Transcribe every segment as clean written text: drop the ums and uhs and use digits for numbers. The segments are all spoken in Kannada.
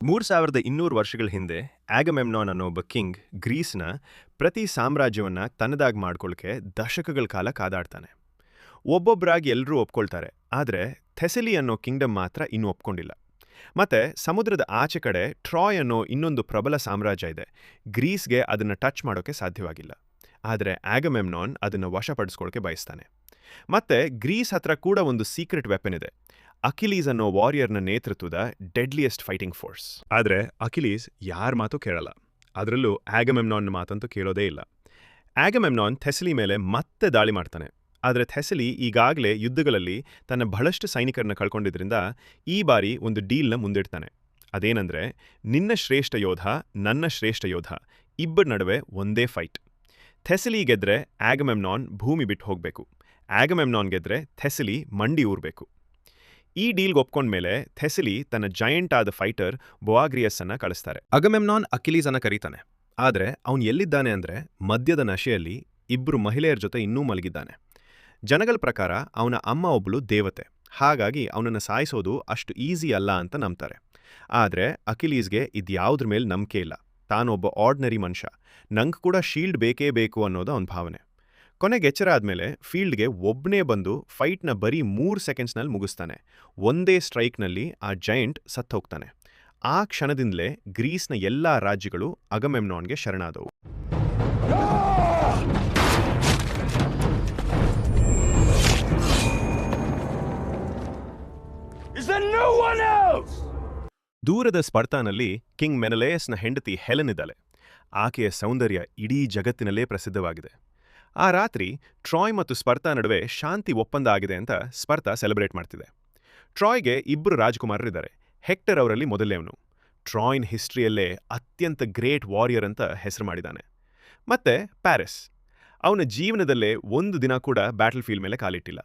3200 ವರ್ಷಗಳ ಹಿಂದೆ ಆಗ್ಯಮೆಮ್ನಾನ್ ಅನ್ನೋ ಒಬ್ಬ ಕಿಂಗ್ ಗ್ರೀಸ್ನ ಪ್ರತಿ ಸಾಮ್ರಾಜ್ಯವನ್ನ ತನ್ನದಾಗಿ ಮಾಡ್ಕೊಳ್ಳೋಕೆ ದಶಕಗಳ ಕಾಲ ಕಾದಾಡ್ತಾನೆ. ಒಬ್ಬೊಬ್ಬರಾಗಿ ಎಲ್ಲರೂ ಒಪ್ಕೊಳ್ತಾರೆ, ಆದರೆ ಥೆಸಲಿ ಅನ್ನೋ ಕಿಂಗ್ಡಮ್ ಮಾತ್ರ ಇನ್ನೂ ಒಪ್ಕೊಂಡಿಲ್ಲ. ಮತ್ತೆ ಸಮುದ್ರದ ಆಚೆ ಕಡೆ ಟ್ರಾಯ್ ಅನ್ನೋ ಇನ್ನೊಂದು ಪ್ರಬಲ ಸಾಮ್ರಾಜ್ಯ ಇದೆ. ಗ್ರೀಸ್ಗೆ ಅದನ್ನ ಟಚ್ ಮಾಡೋಕೆ ಸಾಧ್ಯವಾಗಿಲ್ಲ. ಆದರೆ ಆಗ್ಯಮೆಮ್ನಾನ್ ಅದನ್ನ ವಶಪಡಿಸ್ಕೊಳ್ಳೋಕೆ ಬಯಸ್ತಾನೆ. ಮತ್ತೆ ಗ್ರೀಸ್ ಹತ್ರ ಕೂಡ ಒಂದು ಸೀಕ್ರೆಟ್ ವೆಪನ್ ಇದೆ, ಅಕಿಲೀಸ್ ಅನ್ನೋ ವಾರಿಯರ್ನ ನೇತೃತ್ವದ ಡೆಡ್ಲಿಯೆಸ್ಟ್ ಫೈಟಿಂಗ್ ಫೋರ್ಸ್. ಆದರೆ ಅಕಿಲೀಸ್ ಯಾರ ಮಾತು ಕೇಳಲ್ಲ, ಅದರಲ್ಲೂ ಆಗ್ಯಮೆಮ್ನಾನ್ನ ಮಾತಂತೂ ಕೇಳೋದೇ ಇಲ್ಲ. ಆಗ್ಯಮೆಮ್ನಾನ್ ಥೆಸಲಿ ಮೇಲೆ ಮತ್ತೆ ದಾಳಿ ಮಾಡ್ತಾನೆ. ಆದರೆ ಥೆಸಲಿ ಈಗಾಗಲೇ ಯುದ್ಧಗಳಲ್ಲಿ ತನ್ನ ಬಹಳಷ್ಟು ಸೈನಿಕರನ್ನ ಕಳ್ಕೊಂಡಿದ್ರಿಂದ ಈ ಬಾರಿ ಒಂದು ಡೀಲ್ನ ಮುಂದಿಡ್ತಾನೆ. ಅದೇನಂದ್ರೆ, ನಿನ್ನ ಶ್ರೇಷ್ಠ ಯೋಧ ನನ್ನ ಶ್ರೇಷ್ಠ ಯೋಧ ಇಬ್ಬರ ನಡುವೆ ಒಂದೇ ಫೈಟ್. ಥೆಸಲಿ ಗೆದ್ರೆ ಆಗ್ಯಮೆಮ್ನಾನ್ ಭೂಮಿ ಬಿಟ್ಟು ಹೋಗಬೇಕು, ಆಗ್ಯಮೆಮ್ನಾನ್ ಗೆದ್ರೆ ಥೆಸಲಿ ಮಂಡಿ ಊರ್ಬೇಕು. ಈ ಡೀಲ್ಗೆ ಒಪ್ಕೊಂಡ್ಮೇಲೆ ಥೆಸಲಿ ತನ್ನ ಜೈಂಟ್ ಆದ ಫೈಟರ್ ಬೊಆಗ್ರಿಯಸ್ ಅನ್ನ ಕಳಿಸ್ತಾರೆ. ಅಗಮೆಮ್ನಾನ್ ಅಕಿಲೀಸ್ ಅನ್ನ ಕರೀತಾನೆ. ಆದರೆ ಅವನು ಎಲ್ಲಿದ್ದಾನೆ ಅಂದ್ರೆ ಮದ್ಯದ ನಶೆಯಲ್ಲಿ ಇಬ್ರು ಮಹಿಳೆಯರ ಜೊತೆ ಇನ್ನೂ ಮಲಗಿದ್ದಾನೆ. ಜನಗಳ ಪ್ರಕಾರ ಅವನ ಅಮ್ಮ ಒಬ್ಳು ದೇವತೆ, ಹಾಗಾಗಿ ಅವನನ್ನು ಸಾಯಿಸೋದು ಅಷ್ಟು ಈಸಿ ಅಲ್ಲ ಅಂತ ನಂಬ್ತಾರೆ. ಆದರೆ ಅಕಿಲೀಸ್ಗೆ ಇದ್ಯಾವುದ್ರ ಮೇಲೆ ನಂಬಿಕೆ ಇಲ್ಲ. ತಾನೊಬ್ಬ ಆರ್ಡಿನರಿ ಮನುಷ್ಯ, ನಂಗೆ ಕೂಡ ಶೀಲ್ಡ್ ಬೇಕೇ ಬೇಕು ಅನ್ನೋದು ಅವನ ಭಾವನೆ. ಕೊನೆಗೆ ಎಚ್ಚರ ಆದಮೇಲೆ ಫೀಲ್ಡ್ಗೆ ಒಬ್ಬನೇ ಬಂದು ಫೈಟ್ನ ಬರೀ 3 ಸೆಕೆಂಡ್ಸ್ನಲ್ಲಿ ಮುಗಿಸ್ತಾನೆ. ಒಂದೇ ಸ್ಟ್ರೈಕ್ನಲ್ಲಿ ಆ ಜೈಂಟ್ ಸತ್ತೋಗ್ತಾನೆ. ಆ ಕ್ಷಣದಿಂದಲೇ ಗ್ರೀಸ್ನ ಎಲ್ಲಾ ರಾಜ್ಯಗಳು ಅಗಮೆಮ್ನಾನ್ಗೆ ಶರಣಾದವು. ದೂರದ ಸ್ಪರ್ತಾನಲ್ಲಿ ಕಿಂಗ್ ಮೆನಲೇಯಸ್ನ ಹೆಂಡತಿ ಹೆಲೆನ್ ಇದ್ದಾಳೆ. ಆಕೆಯ ಸೌಂದರ್ಯ ಇಡೀ ಜಗತ್ತಿನಲ್ಲೇ ಪ್ರಸಿದ್ಧವಾಗಿದೆ. ಆ ರಾತ್ರಿ ಟ್ರಾಯ್ ಮತ್ತು ಸ್ಪರ್ತಾ ನಡುವೆ ಶಾಂತಿ ಒಪ್ಪಂದ ಆಗಿದೆ ಅಂತ ಸ್ಪರ್ತಾ ಸೆಲೆಬ್ರೇಟ್ ಮಾಡ್ತಿದೆ. ಟ್ರಾಯ್ಗೆ ಇಬ್ಬರು ರಾಜಕುಮಾರರಿದ್ದಾರೆ. ಹೆಕ್ಟರ್ ಅವರಲ್ಲಿ ಮೊದಲನೇವನು. ಟ್ರಾಯ್ನ ಹಿಸ್ಟ್ರಿಯಲ್ಲೇ ಅತ್ಯಂತ ಗ್ರೇಟ್ ವಾರಿಯರ್ ಅಂತ ಹೆಸರು ಮಾಡಿದ್ದಾನೆ. ಮತ್ತೆ ಪ್ಯಾರಿಸ್, ಅವನ ಜೀವನದಲ್ಲೇ ಒಂದು ದಿನ ಕೂಡ ಬ್ಯಾಟಲ್ ಫೀಲ್ಡ್ ಮೇಲೆ ಕಾಲಿಟ್ಟಿಲ್ಲ.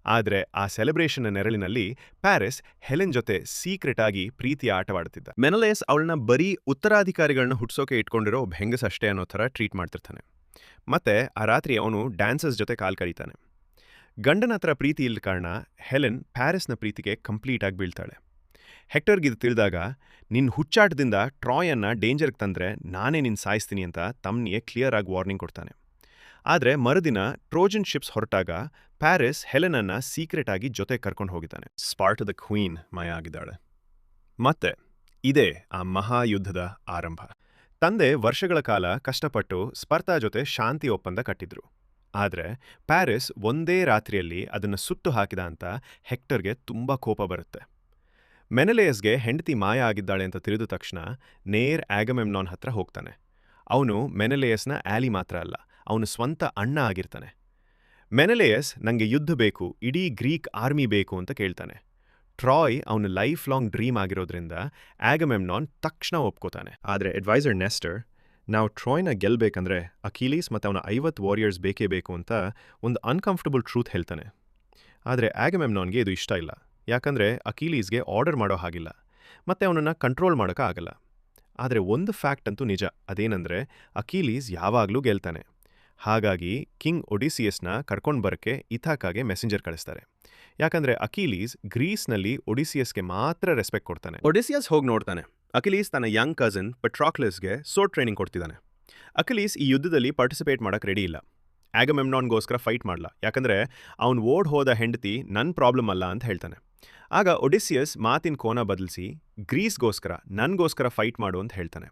ಆದರೆ ಆ ಸೆಲೆಬ್ರೇಷನ್ನ ನೆರಳಿನಲ್ಲಿ ಪ್ಯಾರಿಸ್ ಹೆಲೆನ್ ಜೊತೆ ಸೀಕ್ರೆಟ್ ಆಗಿ ಪ್ರೀತಿಯ ಆಟವಾಡುತ್ತಿದ್ದ. ಮೆನಲೇಸ್ ಅವಳನ್ನ ಬರೀ ಉತ್ತರಾಧಿಕಾರಿಗಳನ್ನ ಹುಟ್ಸೋಕೆ ಇಟ್ಕೊಂಡಿರೋ ಒಬ್ಬ ಹೆಂಗಸಷ್ಟೇ ಅನ್ನೋ ಥರ ಟ್ರೀಟ್ ಮಾಡ್ತಿರ್ತಾನೆ. ಮತ್ತೆ ಆ ರಾತ್ರಿ ಅವನು ಡ್ಯಾನ್ಸರ್ಸ್ ಜೊತೆ ಕಾಲ್ ಕರೀತಾನೆ. ಗಂಡನ ಹತ್ರ ಪ್ರೀತಿ ಇಲ್ಲದ ಕಾರಣ ಹೆಲೆನ್ ಪ್ಯಾರಿಸ್ನ ಪ್ರೀತಿಗೆ ಕಂಪ್ಲೀಟ್ ಆಗಿ ಬೀಳ್ತಾಳೆ. ಹೆಕ್ಟರ್ಗೆ ಇದು ತಿಳಿದಾಗ, ನಿನ್ನ ಹುಚ್ಚಾಟದಿಂದ ಟ್ರಾಯನ್ನ ಡೇಂಜರ್ಗೆ ತಂದರೆ ನಾನೇ ನಿನ್ನ ಸಾಯಿಸ್ತೀನಿ ಅಂತ ತಮ್ಮನಿಗೆ ಕ್ಲಿಯರ್ ಆಗಿ ವಾರ್ನಿಂಗ್ ಕೊಡ್ತಾನೆ. ಆದರೆ ಮರುದಿನ ಟ್ರೋಜನ್ ಶಿಪ್ಸ್ ಹೊರಟಾಗ ಪ್ಯಾರಿಸ್ ಹೆಲೆನನ್ನ ಸೀಕ್ರೆಟ್ ಆಗಿ ಜೊತೆ ಕರ್ಕೊಂಡು ಹೋಗಿದ್ದಾನೆ. ಸ್ಪಾರ್ಟದ ಕ್ವೀನ್ ಮಾಯ ಆಗಿದ್ದಾಳೆ. ಮತ್ತೆ ಇದೇ ಆ ಮಹಾಯುದ್ಧದ ಆರಂಭ. ತಂದೆ ವರ್ಷಗಳ ಕಾಲ ಕಷ್ಟಪಟ್ಟು ಸ್ಪರ್ತಾ ಜೊತೆ ಶಾಂತಿ ಒಪ್ಪಂದ ಕಟ್ಟಿದ್ರು. ಆದರೆ ಪ್ಯಾರಿಸ್ ಒಂದೇ ರಾತ್ರಿಯಲ್ಲಿ ಅದನ್ನು ಸುಟ್ಟು ಹಾಕಿದ ಅಂತ ಹೆಕ್ಟರ್ಗೆ ತುಂಬ ಕೋಪ ಬರುತ್ತೆ. ಮೆನಲೇಯಸ್ಗೆ ಹೆಂಡತಿ ಮಾಯ ಆಗಿದ್ದಾಳೆ ಅಂತ ತಿಳಿದ ತಕ್ಷಣ ನೇರ್ ಆಗ್ಯಮೆಮ್ನಾನ್ ಹತ್ರ ಹೋಗ್ತಾನೆ. ಅವನು ಮೆನಲೇಯಸ್ನ ಆಲಿ ಮಾತ್ರ ಅಲ್ಲ, ಅವನು ಸ್ವಂತ ಅಣ್ಣ ಆಗಿರ್ತಾನೆ. ಮೆನಲೇಯಸ್ ನಂಗೆ ಯುದ್ಧ ಬೇಕು, ಇಡೀ ಗ್ರೀಕ್ ಆರ್ಮಿ ಬೇಕು ಅಂತ ಕೇಳ್ತಾನೆ. ಟ್ರಾಯ್ ಅವನ ಲೈಫ್ ಲಾಂಗ್ ಡ್ರೀಮ್ ಆಗಿರೋದ್ರಿಂದ ಆಗ್ಯಮೆಮ್ನಾನ್ ತಕ್ಷಣ ಒಪ್ಕೋತಾನೆ. ಆದರೆ ಅಡ್ವೈಸರ್ ನೆಸ್ಟರ್, ನಾವು ಟ್ರಾಯ್ನ ಗೆಲ್ಲಬೇಕಂದ್ರೆ ಅಕಿಲೀಸ್ ಮತ್ತು ಅವನ 50 ವಾರಿಯರ್ಸ್ ಬೇಕೇ ಬೇಕು ಅಂತ ಒಂದು ಅನ್ಕಂಫರ್ಟಬಲ್ ಟ್ರೂತ್ ಹೇಳ್ತಾನೆ. ಆದರೆ ಆಗ್ಯಮೆಮ್ನಾನ್ಗೆ ಇದು ಇಷ್ಟ ಇಲ್ಲ. ಯಾಕಂದರೆ ಅಕಿಲೀಸ್ಗೆ ಆರ್ಡರ್ ಮಾಡೋ ಹಾಗಿಲ್ಲ, ಮತ್ತು ಅವನನ್ನು ಕಂಟ್ರೋಲ್ ಮಾಡೋಕೆ ಆಗಲ್ಲ. ಆದರೆ ಒಂದು ಫ್ಯಾಕ್ಟ್ ಅಂತೂ ನಿಜ, ಅದೇನೆಂದರೆ ಅಕಿಲೀಸ್ ಯಾವಾಗಲೂ ಗೆಲ್ತಾನೆ. ಹಾಗಾಗಿ ಕಿಂಗ್ ಒಡಿಸಿಯಸ್ನ ಕರ್ಕೊಂಡು ಬರೋಕ್ಕೆ ಇಥಾಕಾಗೆ ಮೆಸೆಂಜರ್ ಕಳಿಸ್ತಾರೆ. ಯಾಕಂದರೆ ಅಕಿಲೀಸ್ ಗ್ರೀಸ್ನಲ್ಲಿ ಒಡಿಸಿಯಸ್ಗೆ ಮಾತ್ರ ರೆಸ್ಪೆಕ್ಟ್ ಕೊಡ್ತಾನೆ. ಒಡಿಸಿಯಸ್ ಹೋಗಿ ನೋಡ್ತಾನೆ. ಅಕಿಲೀಸ್ ತನ್ನ ಯಂಗ್ ಕಸಿನ್ ಪೆಟ್ರಾಕ್ಲಸ್ಗೆ ಸೋರ್ಟ್ ಟ್ರೈನಿಂಗ್ ಕೊಡ್ತಿದ್ದಾನೆ. ಅಕಿಲೀಸ್ ಈ ಯುದ್ಧದಲ್ಲಿ ಪಾರ್ಟಿಸಿಪೇಟ್ ಮಾಡೋಕ್ಕೆ ರೆಡಿ ಇಲ್ಲ. ಆಗ್ಯಮೆಮ್ನಾನ್ಗೋಸ್ಕರ ಫೈಟ್ ಮಾಡಲ್ಲ, ಯಾಕಂದರೆ ಅವನು ಓಡ್ ಹೋದ ಹೆಂಡತಿ ನನ್ನ ಪ್ರಾಬ್ಲಮ್ ಅಲ್ಲ ಅಂತ ಹೇಳ್ತಾನೆ. ಆಗ ಒಡಿಸಿಯಸ್ ಮಾತಿನ ಕೋನ ಬದಲಿಸಿ ಗ್ರೀಸ್ಗೋಸ್ಕರ ನನಗೋಸ್ಕರ ಫೈಟ್ ಮಾಡು ಅಂತ ಹೇಳ್ತಾನೆ.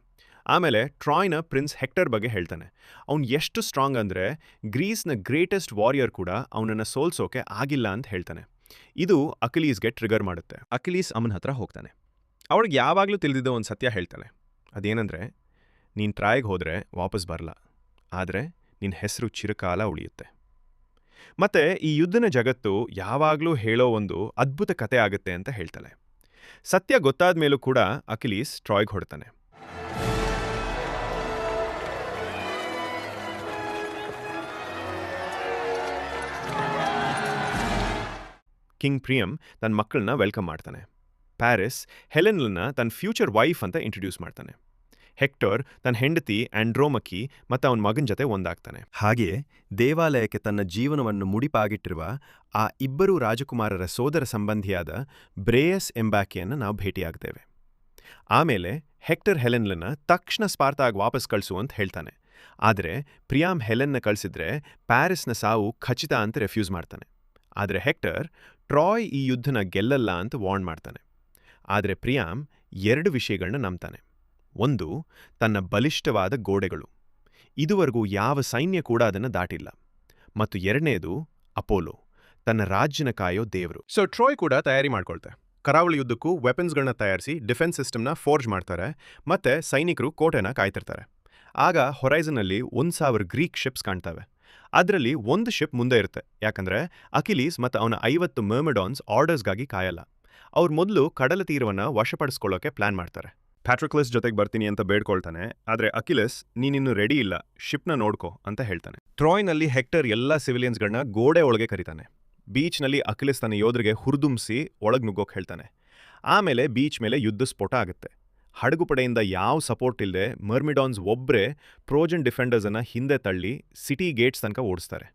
ಆಮೇಲೆ ಟ್ರಾಯ್ನ ಪ್ರಿನ್ಸ್ ಹೆಕ್ಟರ್ ಬಗ್ಗೆ ಹೇಳ್ತಾನೆ. ಅವನು ಎಷ್ಟು ಸ್ಟ್ರಾಂಗ್ ಅಂದರೆ ಗ್ರೀಸ್ನ ಗ್ರೇಟೆಸ್ಟ್ ವಾರಿಯರ್ ಕೂಡ ಅವನನ್ನು ಸೋಲ್ಸೋಕೆ ಆಗಿಲ್ಲ ಅಂತ ಹೇಳ್ತಾನೆ. ಇದು ಅಕಿಲೀಸ್ಗೆ ಟ್ರಿಗರ್ ಮಾಡುತ್ತೆ. ಅಕಿಲೀಸ್ ಅಮ್ಮನ ಹತ್ರ ಹೋಗ್ತಾನೆ. ಅವಳಿಗೆ ಯಾವಾಗಲೂ ತಿಳಿದಿದ್ದ ಒಂದು ಸತ್ಯ ಹೇಳ್ತಾನೆ. ಅದೇನೆಂದರೆ, ನೀನು ಟ್ರಾಯ್ಗೆ ಹೋದರೆ ವಾಪಸ್ ಬರಲ್ಲ, ಆದರೆ ನಿನ್ನ ಹೆಸರು ಚಿರಕಾಲ ಉಳಿಯುತ್ತೆ. ಮತ್ತೆ ಈ ಯುದ್ಧನ ಜಗತ್ತು ಯಾವಾಗಲೂ ಹೇಳೋ ಒಂದು ಅದ್ಭುತ ಕತೆ ಆಗುತ್ತೆ ಅಂತ ಹೇಳ್ತಾಳೆ. ಸತ್ಯ ಗೊತ್ತಾದ ಮೇಲೂ ಕೂಡ ಅಕಿಲೀಸ್ ಟ್ರಾಯ್ಗೆ ಹೊಡ್ತಾನೆ. ಕಿಂಗ್ ಪ್ರಿಯಮ್ ತನ್ನ ಮಕ್ಕಳನ್ನ ವೆಲ್ಕಮ್ ಮಾಡ್ತಾನೆ. ಪ್ಯಾರಿಸ್ ಹೆಲೆನ್ಲನ್ನ ತನ್ನ ಫ್ಯೂಚರ್ ವೈಫ್ ಅಂತ ಇಂಟ್ರೊಡ್ಯೂಸ್ ಮಾಡ್ತಾನೆ. ಹೆಕ್ಟರ್ ತನ್ನ ಹೆಂಡತಿ ಆಂಡ್ರೋಮಕಿ ಮತ್ತು ಅವನ ಮಗನ ಜೊತೆ ಒಂದಾಗ್ತಾನೆ. ಹಾಗೆಯೇ ದೇವಾಲಯಕ್ಕೆ ತನ್ನ ಜೀವನವನ್ನು ಮುಡಿಪಾಗಿಟ್ಟಿರುವ ಆ ಇಬ್ಬರು ರಾಜಕುಮಾರರ ಸೋದರ ಸಂಬಂಧಿಯಾದ ಬ್ರೇಯಸ್ ಎಂಬಾಕೆಯನ್ನು ನಾವು ಭೇಟಿಯಾಗ್ತೇವೆ. ಆಮೇಲೆ ಹೆಕ್ಟರ್ ಹೆಲೆನ್ಲನ್ನ ತಕ್ಷಣ ಸ್ಪಾರ್ತಾಗ್ ವಾಪಸ್ ಕಳಿಸು ಅಂತ ಹೇಳ್ತಾನೆ. ಆದರೆ ಪ್ರಿಯಾಮ್ ಹೆಲೆನ್ನ ಕಳಿಸಿದ್ರೆ ಪ್ಯಾರಿಸ್ನ ಸಾವು ಖಚಿತ ಅಂತ ರೆಫ್ಯೂಸ್ ಮಾಡ್ತಾನೆ. ಆದರೆ ಹೆಕ್ಟರ್ ಟ್ರಾಯ್ ಈ ಯುದ್ಧನ ಗೆಲ್ಲಲ್ಲ ಅಂತ ವಾರ್ನ್ ಮಾಡ್ತಾನೆ. ಆದರೆ ಪ್ರಿಯಾಮ್ 2 ವಿಷಯಗಳನ್ನ ನಂಬ್ತಾನೆ. ಒಂದು, ತನ್ನ ಬಲಿಷ್ಠವಾದ ಗೋಡೆಗಳು. ಇದುವರೆಗೂ ಯಾವ ಸೈನ್ಯ ಕೂಡ ಅದನ್ನು ದಾಟಿಲ್ಲ. ಮತ್ತು ಎರಡನೇದು, ಅಪೋಲೋ, ತನ್ನ ರಾಜ್ಯನ ಕಾಯೋ ದೇವರು. ಸೊ ಟ್ರಾಯ್ ಕೂಡ ತಯಾರಿ ಮಾಡ್ಕೊಳ್ತೆ. ಕರಾವಳಿ ಯುದ್ಧಕ್ಕೂ ವೆಪನ್ಸ್ಗಳನ್ನ ತಯಾರಿಸಿ ಡಿಫೆನ್ಸ್ ಸಿಸ್ಟಮ್ನ ಫೋರ್ಜ್ ಮಾಡ್ತಾರೆ, ಮತ್ತೆ ಸೈನಿಕರು ಕೋಟೆನ ಕಾಯ್ತಿರ್ತಾರೆ. ಆಗ ಹೊರೈಸನ್ನಲ್ಲಿ 1000 ಗ್ರೀಕ್ ಶಿಪ್ಸ್ ಕಾಣ್ತವೆ. ಅದರಲ್ಲಿ ಒಂದು ಶಿಪ್ ಮುಂದೆ ಇರುತ್ತೆ, ಯಾಕಂದ್ರೆ ಅಕಿಲೀಸ್ ಮತ್ತು ಅವನ 50 ಮರ್ಮೆಡಾನ್ಸ್ ಆರ್ಡರ್ಸ್ಗಾಗಿ ಕಾಯಲ್ಲ. ಅವ್ರು ಮೊದಲು ಕಡಲ ತೀರವನ್ನು ವಶಪಡಿಸ್ಕೊಳ್ಳೋಕೆ ಪ್ಲಾನ್ ಮಾಡ್ತಾರೆ. ಪ್ಯಾಟ್ರಿಕ್ಲಸ್ ಜೊತೆಗೆ ಬರ್ತೀನಿ ಅಂತ ಬೇಡ್ಕೊಳ್ತಾನೆ, ಆದರೆ ಅಕಿಲಸ್ ನೀನಿನ್ನು ರೆಡಿ ಇಲ್ಲ, ಶಿಪ್ನ ನೋಡ್ಕೋ ಅಂತ ಹೇಳ್ತಾನೆ. ಟ್ರಾಯ್ನಲ್ಲಿ ಹೆಕ್ಟರ್ ಎಲ್ಲ ಸಿವಿಲಿಯನ್ಸ್ಗಳನ್ನ ಗೋಡೆ ಒಳಗೆ ಕರೀತಾನೆ. ಬೀಚ್ನಲ್ಲಿ ಅಕಿಲಸ್ ತನ್ನ ಯೋಧರಿಗೆ ಹುರಿದುಂಬಿಸಿ ಒಳಗೆ ನುಗ್ಗೋಕೆ ಹೇಳ್ತಾನೆ. ಆಮೇಲೆ ಬೀಚ್ ಮೇಲೆ ಯುದ್ಧ ಸ್ಫೋಟ ಆಗುತ್ತೆ. ಹಡಗುಪಡೆಯಿಂದ ಯಾವ ಸಪೋರ್ಟ್ ಇಲ್ಲದೆ ಮರ್ಮಿಡಾನ್ಸ್ ಒಬ್ಬರೇ ಟ್ರೋಜನ್ ಡಿಫೆಂಡರ್ಸನ್ನು ಹಿಂದೆ ತಳ್ಳಿ ಸಿಟಿ ಗೇಟ್ಸ್ ತನಕ ಓಡಿಸ್ತಾರೆ.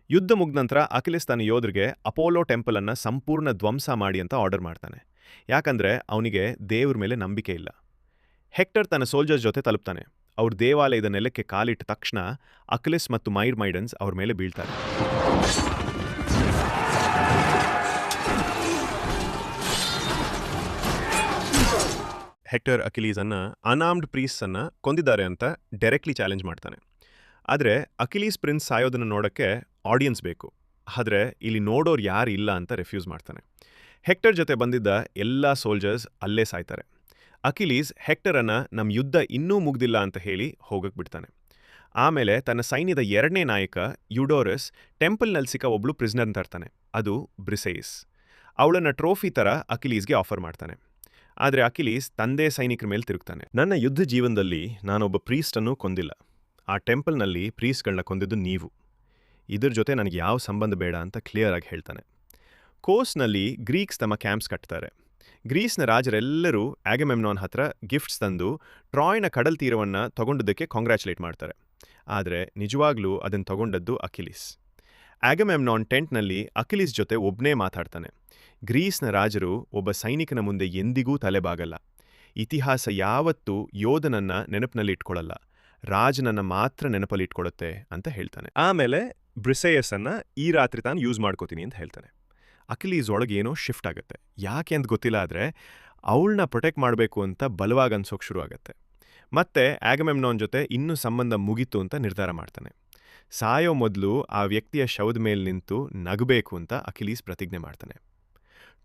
ಯುದ್ಧ ಮುಗಿದ ನಂತರ ಅಕಿಲಿಸ್ ತನ್ನ ಯೋಧರಿಗೆ ಅಪೋಲೋ ಟೆಂಪಲ್ ಅನ್ನು ಸಂಪೂರ್ಣ ಧ್ವಂಸ ಮಾಡಿ ಅಂತ ಆರ್ಡರ್ ಮಾಡ್ತಾನೆ. ಯಾಕಂದ್ರೆ ಅವನಿಗೆ ದೇವ್ರ ಮೇಲೆ ನಂಬಿಕೆ ಇಲ್ಲ. ಹೆಕ್ಟರ್ ತನ್ನ ಸೋಲ್ಜರ್ಸ್ ಜೊತೆ ತಲುಪ್ತಾನೆ. ಅವ್ರ ದೇವಾಲಯದ ನೆಲಕ್ಕೆ ಕಾಲಿಟ್ಟ ತಕ್ಷಣ ಅಕಿಲಿಸ್ ಮತ್ತು ಮೈಡನ್ಸ್ ಅವ್ರ ಮೇಲೆ ಬೀಳ್ತಾರೆ. ಹೆಕ್ಟರ್ ಅಕಿಲೀಸ್ ಅನ್ನ ಅನ್ಆರ್ಮ್ಡ್ ಪ್ರೀಸ್ ಅನ್ನ ಕೊಂದಿದ್ದಾರೆ ಅಂತ ಡೈರೆಕ್ಟ್ಲಿ ಚಾಲೆಂಜ್ ಮಾಡ್ತಾನೆ. ಆದರೆ ಅಕಿಲೀಸ್ ಪ್ರಿನ್ಸ್ ಸಾಯೋದನ್ನು ನೋಡೋಕ್ಕೆ ಆಡಿಯನ್ಸ್ ಬೇಕು, ಆದರೆ ಇಲ್ಲಿ ನೋಡೋರು ಯಾರು ಇಲ್ಲ ಅಂತ ರೆಫ್ಯೂಸ್ ಮಾಡ್ತಾನೆ. ಹೆಕ್ಟರ್ ಜೊತೆ ಬಂದಿದ್ದ ಎಲ್ಲ ಸೋಲ್ಜರ್ಸ್ ಅಲ್ಲೇ ಸಾಯ್ತಾರೆ. ಅಕಿಲೀಸ್ ಹೆಕ್ಟರನ್ನು ನಮ್ಮ ಯುದ್ಧ ಇನ್ನೂ ಮುಗ್ದಿಲ್ಲ ಅಂತ ಹೇಳಿ ಹೋಗಕ್ಕೆ ಬಿಡ್ತಾನೆ. ಆಮೇಲೆ ತನ್ನ ಸೈನ್ಯದ 2ನೇ ನಾಯಕ ಯುಡೋರಸ್ ಟೆಂಪಲ್ನಲ್ಲಿ ಸಿಕ್ಕ ಒಬ್ಳು ಪ್ರಿಸ್ನರ್ ತರ್ತಾನೆ. ಅದು ಬ್ರಿಸೇಯಿಸ್. ಅವಳನ್ನು ಟ್ರೋಫಿ ಥರ ಅಕಿಲೀಸ್ಗೆ ಆಫರ್ ಮಾಡ್ತಾನೆ. ಆದರೆ ಅಕಿಲೀಸ್ ತಂದೆ ಸೈನಿಕರ ಮೇಲೆ ತಿರುಗ್ತಾನೆ. ನನ್ನ ಯುದ್ಧ ಜೀವನದಲ್ಲಿ ನಾನೊಬ್ಬ ಪ್ರೀಸ್ಟನ್ನು ಕೊಂದಿಲ್ಲ. ಆ ಟೆಂಪಲ್ನಲ್ಲಿ ಪ್ರೀಸ್ಟ್ಗಳನ್ನ ಕೊಂದಿದ್ದು ನೀವು. ಇದ್ರ ಜೊತೆ ನನಗೆ ಯಾವ ಸಂಬಂಧ ಬೇಡ ಅಂತ ಕ್ಲಿಯರ್ ಆಗಿ ಹೇಳ್ತಾನೆ. ಕೋಸ್ನಲ್ಲಿ ಗ್ರೀಕ್ಸ್ ತಮ್ಮ ಕ್ಯಾಂಪ್ಸ್ ಕಟ್ತಾರೆ. ಗ್ರೀಸ್ನ ರಾಜರೆಲ್ಲರೂ ಆಗ್ಯಮೆಮ್ನಾನ್ ಹತ್ರ ಗಿಫ್ಟ್ಸ್ ತಂದು ಟ್ರಾಯ್ನ ಕಡಲ್ ತೀರವನ್ನು ತಗೊಂಡದಕ್ಕೆ ಕಾಂಗ್ರ್ಯಾಚುಲೇಟ್ ಮಾಡ್ತಾರೆ. ಆದರೆ ನಿಜವಾಗ್ಲೂ ಅದನ್ನು ತಗೊಂಡದ್ದು ಅಕಿಲೀಸ್. ಆಗ್ಯಮೆಮ್ನಾನ್ ಟೆಂಟ್ನಲ್ಲಿ ಅಕಿಲೀಸ್ ಜೊತೆ ಒಬ್ಬನೇ ಮಾತಾಡ್ತಾನೆ. ಗ್ರೀಸ್ನ ರಾಜರು ಒಬ್ಬ ಸೈನಿಕನ ಮುಂದೆ ಎಂದಿಗೂ ತಲೆಬಾಗಲ್ಲ. ಇತಿಹಾಸ ಯಾವತ್ತೂ ಯೋಧನನ್ನ ನೆನಪಿನಲ್ಲಿಟ್ಕೊಳ್ಳಲ್ಲ, ರಾಜನನ್ನ ಮಾತ್ರ ನೆನಪಲ್ಲಿಟ್ಕೊಳ್ಳುತ್ತೆ ಅಂತ ಹೇಳ್ತಾನೆ. ಆಮೇಲೆ ಬ್ರಿಸೇಯಸನ್ನು ಈ ರಾತ್ರಿ ತಾನು ಯೂಸ್ ಮಾಡ್ಕೋತೀನಿ ಅಂತ ಹೇಳ್ತಾನೆ. ಅಕಿಲೀಸ್ ಒಳಗೆ ಏನೋ ಶಿಫ್ಟ್ ಆಗುತ್ತೆ. ಯಾಕೆ ಅಂತ ಗೊತ್ತಿಲ್ಲ, ಆದರೆ ಅವಳನ್ನ ಪ್ರೊಟೆಕ್ಟ್ ಮಾಡಬೇಕು ಅಂತ ಬಲವಾಗಿ ಅನ್ಸೋಕೆ ಶುರು ಆಗುತ್ತೆ. ಮತ್ತೆ ಆಗ್ಯಮೆಮ್ನಾನ್ ಜೊತೆ ಇನ್ನೂ ಸಂಬಂಧ ಮುಗೀತು ಅಂತ ನಿರ್ಧಾರ ಮಾಡ್ತಾನೆ. ಸಾಯೋ ಮೊದಲು ಆ ವ್ಯಕ್ತಿಯ ಶವದ ಮೇಲೆ ನಿಂತು ನಗಬೇಕು ಅಂತ ಅಕಿಲೀಸ್ ಪ್ರತಿಜ್ಞೆ ಮಾಡ್ತಾನೆ.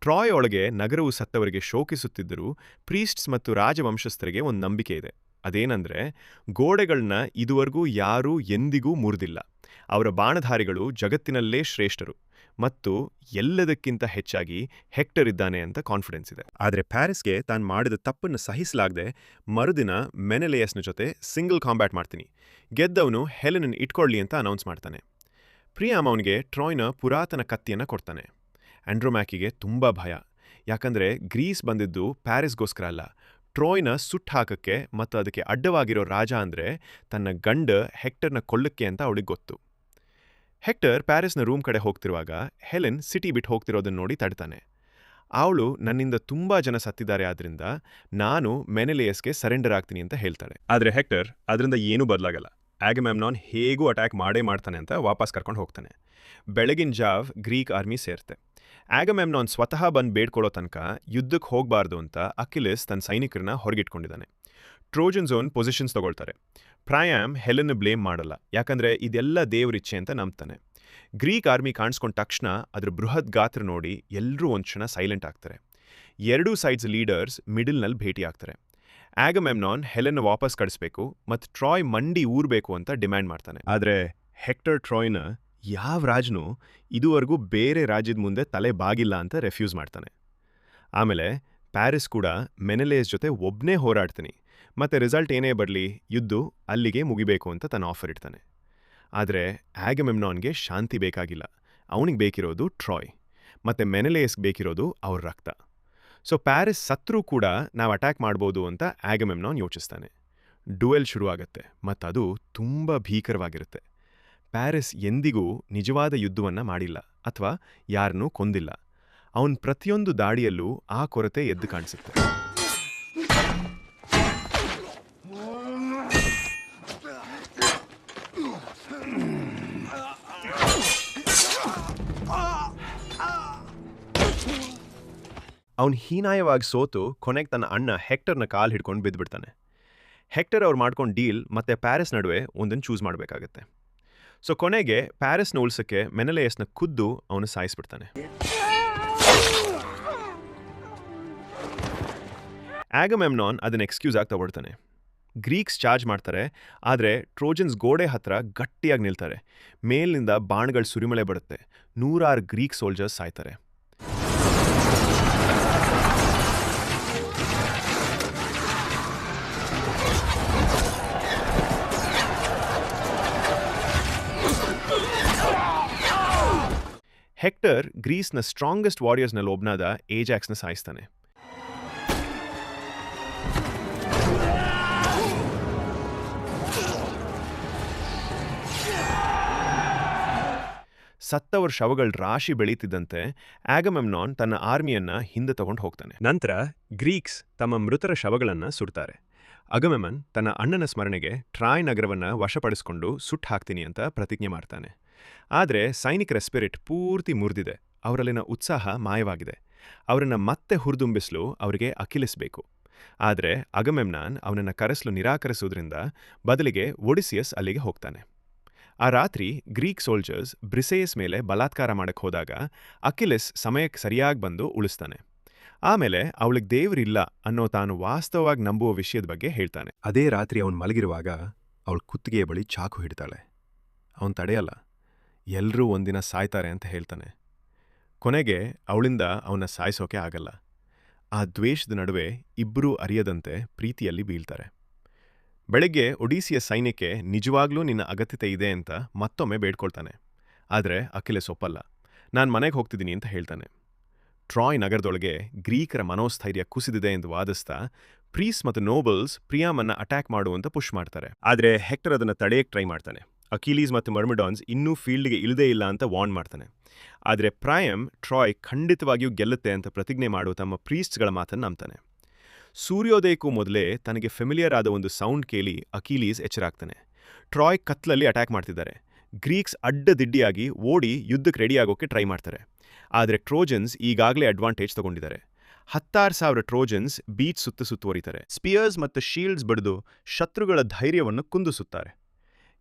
ಟ್ರಾಯ್ ಒಳಗೆ ನಗರವು ಸತ್ತವರಿಗೆ ಶೋಕಿಸುತ್ತಿದ್ದರೂ ಪ್ರೀಸ್ಟ್ಸ್ ಮತ್ತು ರಾಜವಂಶಸ್ಥರಿಗೆ ಒಂದು ನಂಬಿಕೆ ಇದೆ. ಅದೇನಂದ್ರೆ, ಗೋಡೆಗಳನ್ನ ಇದುವರೆಗೂ ಯಾರೂ ಎಂದಿಗೂ ಮುರಿದಿಲ್ಲ. ಅವರ ಬಾಣಧಾರಿಗಳು ಜಗತ್ತಿನಲ್ಲೇ ಶ್ರೇಷ್ಠರು ಮತ್ತು ಎಲ್ಲದಕ್ಕಿಂತ ಹೆಚ್ಚಾಗಿ ಹೆಕ್ಟರ್ ಇದ್ದಾನೆ ಅಂತ ಕಾನ್ಫಿಡೆನ್ಸ್ ಇದೆ. ಆದರೆ ಪ್ಯಾರಿಸ್ಗೆ ತಾನು ಮಾಡಿದ ತಪ್ಪನ್ನು ಸಹಿಸಲಾಗದೆ ಮರುದಿನ ಮೆನೆಲೇಯಸ್ನ ಜೊತೆ ಸಿಂಗಲ್ ಕಾಂಬ್ಯಾಟ್ ಮಾಡ್ತೀನಿ, ಗೆದ್ದವನು ಹೆಲೆನನ್ನು ಇಟ್ಕೊಳ್ಳಿ ಅಂತ ಅನೌನ್ಸ್ ಮಾಡ್ತಾನೆ. ಪ್ರಿಯಾಮ್ ಅವನಿಗೆ ಟ್ರಾಯ್ನ ಪುರಾತನ ಕತ್ತಿಯನ್ನು ಕೊಡ್ತಾನೆ. ಆಂಡ್ರೋಮ್ಯಾಕಿಗೆ ತುಂಬ ಭಯ, ಯಾಕಂದರೆ ಗ್ರೀಸ್ ಬಂದಿದ್ದು ಪ್ಯಾರಿಸ್ಗೋಸ್ಕರ ಅಲ್ಲ, ಟ್ರಾಯ್ನ ಸುಟ್ಟು ಹಾಕಕ್ಕೆ ಮತ್ತು ಅದಕ್ಕೆ ಅಡ್ಡವಾಗಿರೋ ರಾಜ ಅಂದರೆ ತನ್ನ ಗಂಡ ಹೆಕ್ಟರ್ನ ಕೊಲ್ಲಕ್ಕೆ ಅಂತ ಅವಳಿಗೆ ಗೊತ್ತು. ಹೆಕ್ಟರ್ ಪ್ಯಾರಿಸ್ನ ರೂಮ್ ಕಡೆ ಹೋಗ್ತಿರುವಾಗ ಹೆಲೆನ್ ಸಿಟಿ ಬಿಟ್ಟು ಹೋಗ್ತಿರೋದನ್ನ ನೋಡಿ ತಡ್ತಾನೆ. ಅವಳು ನನ್ನಿಂದ ತುಂಬ ಜನ ಸತ್ತಿದ್ದಾರೆ, ಆದ್ರಿಂದ ನಾನು ಮೆನೆಲೇಯಸ್ಗೆ ಸರೆಂಡರ್ ಆಗ್ತೀನಿ ಅಂತ ಹೇಳ್ತಾಳೆ. ಆದರೆ ಹೆಕ್ಟರ್ ಅದರಿಂದ ಏನೂ ಬದಲಾಗಲ್ಲ. ಆಗ್ಯಮೆಮ್ನಾನ್ ಹೇಗೂ ಅಟ್ಯಾಕ್ ಮಾಡೇ ಮಾಡ್ತಾನೆ ಅಂತ ವಾಪಸ್ ಕರ್ಕೊಂಡು ಹೋಗ್ತಾನೆ. ಬೆಳಗಿನ ಜಾವ್ ಗ್ರೀಕ್ ಆರ್ಮಿ ಸೇರ್ತೆ. ಆಗ್ಯಮೆಮ್ನಾನ್ ಸ್ವತಃ ಬಂದು ಬೇಡ್ಕೊಳ್ಳೋ ತನಕ ಯುದ್ಧಕ್ಕೆ ಹೋಗಬಾರ್ದು ಅಂತ ಅಕಿಲಿಸ್ ತನ್ನ ಸೈನಿಕರನ್ನ ಹೊರಗಿಟ್ಕೊಂಡಿದ್ದಾನೆ. ಟ್ರೋಜನ್ ಝೋನ್ ಪೊಸಿಷನ್ಸ್ ತಗೊಳ್ತಾರೆ. ಪ್ರಯಾಮ್ ಹೆಲೆನ್ ಬ್ಲೇಮ್ ಮಾಡಲ್ಲ, ಯಾಕಂದರೆ ಇದೆಲ್ಲ ದೇವರಿಚ್ಛೆ ಅಂತ ನಂಬ್ತಾನೆ. ಗ್ರೀಕ್ ಆರ್ಮಿ ಕಾಣಿಸ್ಕೊಂಡ ತಕ್ಷಣ ಅದ್ರ ಬೃಹತ್ ಗಾತ್ರ ನೋಡಿ ಎಲ್ಲರೂ ಒಂದು ಕ್ಷಣ ಸೈಲೆಂಟ್ ಆಗ್ತಾರೆ. 2 ಸೈಡ್ಸ್ ಲೀಡರ್ಸ್ ಮಿಡಲ್ನಲ್ಲಿ ಭೇಟಿ ಆಗ್ತಾರೆ. ಆಗ್ಯಮೆಮ್ನಾನ್ ಹೆಲೆನ್ ವಾಪಸ್ ಕಳಿಸ್ಬೇಕು ಮತ್ತು ಟ್ರಾಯ್ ಮಂಡಿ ಊರಬೇಕು ಅಂತ ಡಿಮ್ಯಾಂಡ್ ಮಾಡ್ತಾನೆ. ಆದರೆ ಹೆಕ್ಟರ್ ಟ್ರಾಯ್ನ ಯಾವ ರಾಜನೂ ಇದುವರೆಗೂ ಬೇರೆ ರಾಜ್ಯದ ಮುಂದೆ ತಲೆ ಬಾಗಿಲ್ಲ ಅಂತ ರೆಫ್ಯೂಸ್ ಮಾಡ್ತಾನೆ. ಆಮೇಲೆ ಪ್ಯಾರಿಸ್ ಕೂಡ ಮೆನೆಲೇಸ್ ಜೊತೆ ಒಬ್ಬನೇ ಹೋರಾಡ್ತೀನಿ ಮತ್ತು ರಿಸಲ್ಟ್ ಏನೇ ಬರಲಿ ಯುದ್ಧ ಅಲ್ಲಿಗೆ ಮುಗಿಬೇಕು ಅಂತ ತನ್ನ ಆಫರ್ ಇಡ್ತಾನೆ. ಆದರೆ ಆಗ್ಯಮೆಮ್ನಾನ್ಗೆ ಶಾಂತಿ ಬೇಕಾಗಿಲ್ಲ, ಅವನಿಗೆ ಬೇಕಿರೋದು ಟ್ರಾಯ್, ಮತ್ತು ಮೆನೆಲೇಸ್ಗೆ ಬೇಕಿರೋದು ಅವ್ರ ರಕ್ತ. ಸೊ ಪ್ಯಾರಿಸ್ ಸತ್ರೂ ಕೂಡ ನಾವು ಅಟ್ಯಾಕ್ ಮಾಡ್ಬೋದು ಅಂತ ಆಗ್ಯಮೆಮ್ನಾನ್ ಯೋಚಿಸ್ತಾನೆ. ಡುವೆಲ್ ಶುರುವಾಗತ್ತೆ, ಮತ್ತದು ತುಂಬ ಭೀಕರವಾಗಿರುತ್ತೆ. ಪ್ಯಾರಿಸ್ ಎಂದಿಗೂ ನಿಜವಾದ ಯುದ್ಧವನ್ನು ಮಾಡಿಲ್ಲ ಅಥವಾ ಯಾರನ್ನೂ ಕೊಂದಿಲ್ಲ. ಅವನ ಪ್ರತಿಯೊಂದು ದಾಳಿಯಲ್ಲೂ ಆ ಕೊರತೆ ಎದ್ದು ಕಾಣಿಸುತ್ತೆ. ಅವನು ಹೀನಾಯವಾಗಿ ಸೋತು ಕೊನೆಗೆ ತನ್ನ ಅಣ್ಣ ಹೆಕ್ಟರ್ನ ಕಾಲು ಹಿಡ್ಕೊಂಡು ಬಿದ್ದುಬಿಡ್ತಾನೆ. ಹೆಕ್ಟರ್ ಅವ್ರು ಮಾಡ್ಕೊಂಡು ಡೀಲ್ ಮತ್ತೆ ಪ್ಯಾರಿಸ್ ನಡುವೆ ಒಂದನ್ನು ಚೂಸ್ ಮಾಡಬೇಕಾಗತ್ತೆ. ಸೊ ಕೊನೆಗೆ ಪ್ಯಾರಿಸ್ನ ಉಳಿಸೋಕ್ಕೆ ಮೆನಲೇಯಸ್ನ ಖುದ್ದು ಅವನು ಸಾಯಿಸ್ಬಿಡ್ತಾನೆ. ಆಗ್ಯಮೆಮ್ನಾನ್ ಅದನ್ನು ಎಕ್ಸ್ಕ್ಯೂಸ್ ಆಗಿ ತಗೊಳ್ತಾನೆ. ಗ್ರೀಕ್ಸ್ ಚಾರ್ಜ್ ಮಾಡ್ತಾರೆ, ಆದರೆ ಟ್ರೋಜನ್ಸ್ ಗೋಡೆ ಹತ್ರ ಗಟ್ಟಿಯಾಗಿ ನಿಲ್ತಾರೆ. ಮೇಲಿನಿಂದ ಬಾಣ್ಗಳ ಸುರಿಮಳೆ ಬರುತ್ತೆ. 100 ಗ್ರೀಕ್ ಸೋಲ್ಜರ್ಸ್ ಸಾಯ್ತಾರೆ. ಹೆಕ್ಟರ್ ಗ್ರೀಸ್ನ ಸ್ಟ್ರಾಂಗೆಸ್ಟ್ ವಾರಿಯರ್ಸ್ನಲ್ಲಿ ಒಬ್ಬನಾದ ಏಜಾಕ್ಸ್ನ ಸಾಯಿಸ್ತಾನೆ. ಸತ್ತವರ ಶವಗಳ ರಾಶಿ ಬೆಳೀತಿದ್ದಂತೆ ಆಗ್ಯಮೆಮ್ನಾನ್ ತನ್ನ ಆರ್ಮಿಯನ್ನ ಹಿಂದೆ ತಗೊಂಡು ಹೋಗ್ತಾನೆ. ನಂತರ ಗ್ರೀಕ್ಸ್ ತಮ್ಮ ಮೃತರ ಶವಗಳನ್ನು ಸುಡ್ತಾರೆ. ಅಗಮೆಮ್ನಾನ್ ತನ್ನ ಅಣ್ಣನ ಸ್ಮರಣೆಗೆ ಟ್ರಾಯ್ ನಗರವನ್ನು ವಶಪಡಿಸಿಕೊಂಡು ಸುಟ್ಟು ಹಾಕ್ತೀನಿ ಅಂತ ಪ್ರತಿಜ್ಞೆ ಮಾಡ್ತಾನೆ. ಆದರೆ ಸೈನಿಕರ ಸ್ಪಿರಿಟ್ ಪೂರ್ತಿ ಮುರಿದಿದೆ. ಅವರಲ್ಲಿನ ಉತ್ಸಾಹ ಮಾಯವಾಗಿದೆ. ಅವರನ್ನು ಮತ್ತೆ ಹುರಿದುಂಬಿಸಲು ಅವರಿಗೆ ಅಕಿಲಿಸ್ ಬೇಕು. ಆದರೆ ಅಗಮೆಮ್ನಾನ್ ಅವನನ್ನು ಕರೆಸಲು ನಿರಾಕರಿಸುವುದರಿಂದ ಬದಲಿಗೆ ಒಡಿಸಿಯಸ್ ಅಲ್ಲಿಗೆ ಹೋಗ್ತಾನೆ. ಆ ರಾತ್ರಿ ಗ್ರೀಕ್ ಸೋಲ್ಜರ್ಸ್ ಬ್ರಿಸೇಯಸ್ ಮೇಲೆ ಬಲಾತ್ಕಾರ ಮಾಡಕ್ಕೆ ಹೋದಾಗ ಅಕಿಲಿಸ್ ಸಮಯಕ್ಕೆ ಸರಿಯಾಗಿ ಬಂದು ಉಳಿಸ್ತಾನೆ. ಆಮೇಲೆ ಅವಳಿಗೆ ದೇವರಿಲ್ಲ ಅನ್ನೋ ತಾನು ವಾಸ್ತವವಾಗಿ ನಂಬುವ ವಿಷಯದ ಬಗ್ಗೆ ಹೇಳ್ತಾನೆ. ಅದೇ ರಾತ್ರಿ ಅವನು ಮಲಗಿರುವಾಗ ಅವಳ ಕುತ್ತಿಗೆಯ ಬಳಿ ಚಾಕು ಹಿಡ್ತಾಳೆ. ಅವನು ತಡೆಯಲ್ಲ. ಎಲ್ಲರೂ ಒಂದಿನ ಸಾಯ್ತಾರೆ ಅಂತ ಹೇಳ್ತಾನೆ. ಕೊನೆಗೆ ಅವಳಿಂದ ಅವನ್ನ ಸಾಯಿಸೋಕೆ ಆಗಲ್ಲ. ಆ ದ್ವೇಷದ ನಡುವೆ ಇಬ್ಬರೂ ಅರಿಯದಂತೆ ಪ್ರೀತಿಯಲ್ಲಿ ಬೀಳ್ತಾರೆ. ಬೆಳಗ್ಗೆ ಒಡಿಸಿಯಸ್ ಸೈನ್ಯಕ್ಕೆ ನಿಜವಾಗ್ಲೂ ನಿನ್ನ ಅಗತ್ಯತೆ ಇದೆ ಅಂತ ಮತ್ತೊಮ್ಮೆ ಬೇಡ್ಕೊಳ್ತಾನೆ. ಆದರೆ ಅಕಿಲೆಸ್ ಒಪ್ಪಲ್ಲ. ನಾನು ಮನೆಗೆ ಹೋಗ್ತಿದ್ದೀನಿ ಅಂತ ಹೇಳ್ತಾನೆ. ಟ್ರಾಯ್ ನಗರದೊಳಗೆ ಗ್ರೀಕರ ಮನೋಸ್ಥೈರ್ಯ ಕುಸಿದಿದೆ ಎಂದು ವಾದಿಸ್ತಾ ಪ್ರೀಸ್ ಮತ್ತು ನೋಬಲ್ಸ್ ಪ್ರಿಯಾಮನ್ನ ಅಟ್ಯಾಕ್ ಮಾಡುವಂತ ಪುಷ್ ಮಾಡ್ತಾರೆ. ಆದರೆ ಹೆಕ್ಟರ್ ಅದನ್ನು ತಡೆಯಕ್ಕೆ ಟ್ರೈ ಮಾಡ್ತಾನೆ. ಅಕಿಲೀಸ್ ಮತ್ತು ಮರ್ಮಿಡಾನ್ಸ್ ಇನ್ನೂ ಫೀಲ್ಡ್ಗೆ ಇಳದೇ ಇಲ್ಲ ಅಂತ ವಾರ್ನ್ ಮಾಡ್ತಾನೆ. ಆದರೆ ಪ್ರಯಮ್ ಟ್ರಾಯ್ ಖಂಡಿತವಾಗಿಯೂ ಗೆಲ್ಲುತ್ತೆ ಅಂತ ಪ್ರತಿಜ್ಞೆ ಮಾಡುವ ತಮ್ಮ ಪ್ರೀಸ್ಟ್ಸ್ಗಳ ಮಾತನ್ನು ನಂಬ್ತಾನೆ. ಸೂರ್ಯೋದಯಕ್ಕೂ ಮೊದಲೇ ತನಗೆ ಫೆಮಿಲಿಯರ್ ಆದ ಒಂದು ಸೌಂಡ್ ಕೇಳಿ ಅಕಿಲೀಸ್ ಎಚ್ಚರಾಗ್ತಾನೆ. ಟ್ರಾಯ್ ಕತ್ಲಲ್ಲಿ ಅಟ್ಯಾಕ್ ಮಾಡ್ತಿದ್ದಾರೆ. ಗ್ರೀಕ್ಸ್ ಅಡ್ಡದಿಡ್ಡಿಯಾಗಿ ಓಡಿ ಯುದ್ಧಕ್ಕೆ ರೆಡಿಯಾಗೋಕ್ಕೆ ಟ್ರೈ ಮಾಡ್ತಾರೆ. ಆದರೆ ಟ್ರೋಜನ್ಸ್ ಈಗಾಗಲೇ ಅಡ್ವಾಂಟೇಜ್ ತಗೊಂಡಿದ್ದಾರೆ. 16,000 ಟ್ರೋಜನ್ಸ್ ಬೀಚ್ ಸುತ್ತುವರಿತಾರೆ. ಸ್ಪಿಯರ್ಸ್ ಮತ್ತು ಶೀಲ್ಡ್ಸ್ ಬಡಿದು ಶತ್ರುಗಳ ಧೈರ್ಯವನ್ನು ಕುಂದಿಸುತ್ತಾರೆ.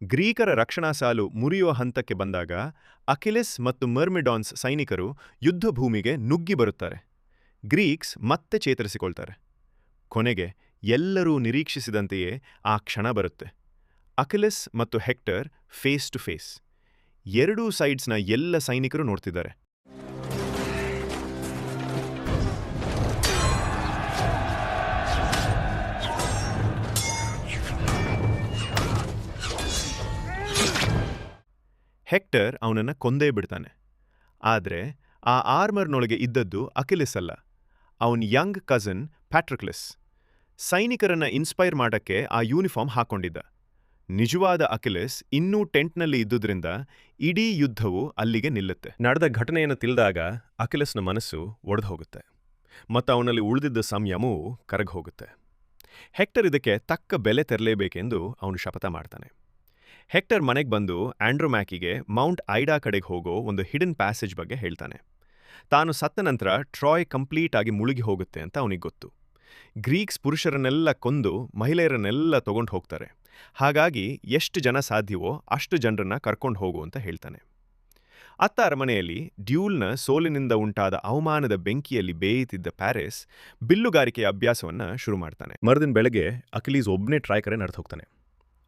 ಗ್ರೀಕರ ರಕ್ಷಣಾ ಸಾಲು ಮುರಿಯುವ ಹಂತಕ್ಕೆ ಬಂದಾಗ ಅಕಿಲೆಸ್ ಮತ್ತು ಮರ್ಮಿಡಾನ್ಸ್ ಸೈನಿಕರು ಯುದ್ಧ ಭೂಮಿಗೆ ನುಗ್ಗಿ ಬರುತ್ತಾರೆ. ಗ್ರೀಕ್ಸ್ ಮತ್ತೆ ಚೇತರಿಸಿಕೊಳ್ತಾರೆ. ಕೊನೆಗೆ ಎಲ್ಲರೂ ನಿರೀಕ್ಷಿಸಿದಂತೆಯೇ ಆ ಕ್ಷಣ ಬರುತ್ತೆ. ಅಕಿಲೆಸ್ ಮತ್ತು ಹೆಕ್ಟರ್ ಫೇಸ್ ಟು ಫೇಸ್. ಎರಡೂ ಸೈಡ್ಸ್ನ ಎಲ್ಲ ಸೈನಿಕರು ನೋಡ್ತಿದ್ದಾರೆ. ಹೆಕ್ಟರ್ ಅವನನ್ನು ಕೊಂದೇ ಬಿಡ್ತಾನೆ. ಆದರೆ ಆ ಆರ್ಮರ್ನೊಳಗೆ ಇದ್ದದ್ದು ಅಕಿಲೆಸ್ ಅಲ್ಲ, ಅವನ ಯಂಗ್ ಕಸಿನ್ ಪ್ಯಾಟ್ರಿಕ್ಲಸ್. ಸೈನಿಕರನ್ನ ಇನ್ಸ್ಪೈರ್ ಮಾಡಕ್ಕೆ ಆ ಯೂನಿಫಾರ್ಮ್ ಹಾಕೊಂಡಿದ್ದ. ನಿಜವಾದ ಅಕಿಲೆಸ್ ಇನ್ನೂ ಟೆಂಟ್ನಲ್ಲಿ ಇದ್ದುದರಿಂದ ಇಡೀ ಯುದ್ಧವು ಅಲ್ಲಿಗೆ ನಿಲ್ಲುತ್ತೆ. ನಡೆದ ಘಟನೆಯನ್ನು ತಿಳಿದಾಗ ಅಕಿಲೆಸ್ನ ಮನಸ್ಸು ಒಡೆದು ಹೋಗುತ್ತೆ ಮತ್ತು ಅವನಲ್ಲಿ ಉಳಿದಿದ್ದ ಸಂಯಮವು ಕರಗಿ ಹೋಗುತ್ತೆ. ಹೆಕ್ಟರ್ ಇದಕ್ಕೆ ತಕ್ಕ ಬೆಲೆ ತೆರಲೇಬೇಕೆಂದು ಅವನು ಶಪಥ ಮಾಡ್ತಾನೆ. ಹೆಕ್ಟರ್ ಮನೆಗೆ ಬಂದು ಆಂಡ್ರೋಮ್ಯಾಕಿಗೆ ಮೌಂಟ್ ಐಡಾ ಕಡೆಗೆ ಹೋಗೋ ಒಂದು ಹಿಡನ್ ಪ್ಯಾಸೇಜ್ ಬಗ್ಗೆ ಹೇಳ್ತಾನೆ. ತಾನು ಸತ್ತ ನಂತರ ಟ್ರಾಯ್ ಕಂಪ್ಲೀಟ್ ಆಗಿ ಮುಳುಗಿ ಹೋಗುತ್ತೆ ಅಂತ ಅವನಿಗೆ ಗೊತ್ತು. ಗ್ರೀಕ್ಸ್ ಪುರುಷರನ್ನೆಲ್ಲ ಕೊಂದು ಮಹಿಳೆಯರನ್ನೆಲ್ಲ ತಗೊಂಡು ಹೋಗ್ತಾರೆ. ಹಾಗಾಗಿ ಎಷ್ಟು ಜನ ಸಾಧ್ಯವೋ ಅಷ್ಟು ಜನರನ್ನ ಕರ್ಕೊಂಡು ಹೋಗು ಅಂತ ಹೇಳ್ತಾನೆ. ಅತ್ತ ಅರಮನೆಯಲ್ಲಿ ಡ್ಯೂಲ್ನ ಸೋಲಿನಿಂದ ಉಂಟಾದ ಅವಮಾನದ ಬೆಂಕಿಯಲ್ಲಿ ಬೇಯುತ್ತಿದ್ದ ಪ್ಯಾರಿಸ್ ಬಿಲ್ಲುಗಾರಿಕೆಯ ಅಭ್ಯಾಸವನ್ನು ಶುರು ಮಾಡ್ತಾನೆ. ಮರುದಿನ ಬೆಳಗ್ಗೆ ಅಕಿಲೀಸ್ ಒಬ್ಬನೇ ಟ್ರಾಯ್ ಕಡೆ ನಡೆದು ಹೋಗ್ತಾನೆ.